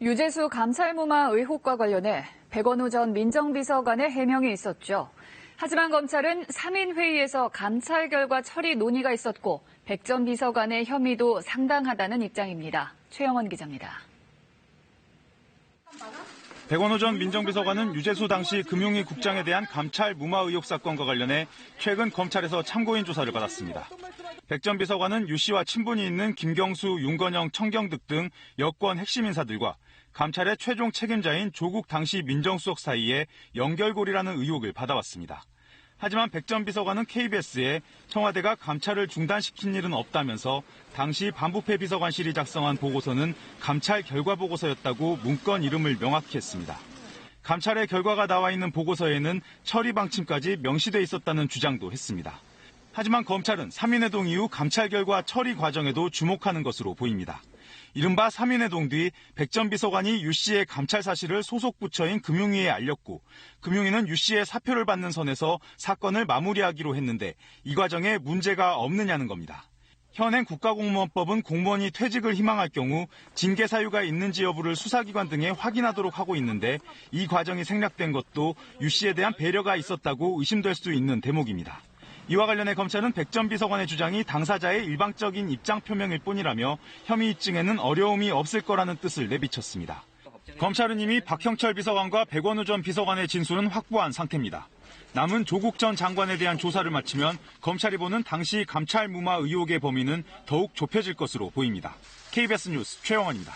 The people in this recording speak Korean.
유재수 감찰무마 의혹과 관련해 백원우 전 민정비서관의 해명이 있었죠. 하지만 검찰은 3인 회의에서 감찰 결과 처리 논의가 있었고 백 전 비서관의 혐의도 상당하다는 입장입니다. 최영원 기자입니다. 백원우 전 민정비서관은 유재수 당시 금융위 국장에 대한 감찰 무마 의혹 사건과 관련해 최근 검찰에서 참고인 조사를 받았습니다. 백 전 비서관은 유 씨와 친분이 있는 김경수, 윤건영, 청경득 등 여권 핵심 인사들과 감찰의 최종 책임자인 조국 당시 민정수석 사이에 연결고리라는 의혹을 받아왔습니다. 하지만 백 전 비서관은 KBS에 청와대가 감찰을 중단시킨 일은 없다면서 당시 반부패 비서관실이 작성한 보고서는 감찰 결과 보고서였다고 문건 이름을 명확히 했습니다. 감찰의 결과가 나와 있는 보고서에는 처리 방침까지 명시돼 있었다는 주장도 했습니다. 하지만 검찰은 3인회동 이후 감찰 결과 처리 과정에도 주목하는 것으로 보입니다. 이른바 3인회동 뒤 백 전 비서관이 유 씨의 감찰 사실을 소속 부처인 금융위에 알렸고 금융위는 유 씨의 사표를 받는 선에서 사건을 마무리하기로 했는데 이 과정에 문제가 없느냐는 겁니다. 현행 국가공무원법은 공무원이 퇴직을 희망할 경우 징계 사유가 있는지 여부를 수사기관 등에 확인하도록 하고 있는데 이 과정이 생략된 것도 유 씨에 대한 배려가 있었다고 의심될 수 있는 대목입니다. 이와 관련해 검찰은 백 전 비서관의 주장이 당사자의 일방적인 입장 표명일 뿐이라며 혐의 입증에는 어려움이 없을 거라는 뜻을 내비쳤습니다. 검찰은 이미 박형철 비서관과 백원우 전 비서관의 진술은 확보한 상태입니다. 남은 조국 전 장관에 대한 조사를 마치면 검찰이 보는 당시 감찰 무마 의혹의 범위는 더욱 좁혀질 것으로 보입니다. KBS 뉴스 최영원입니다.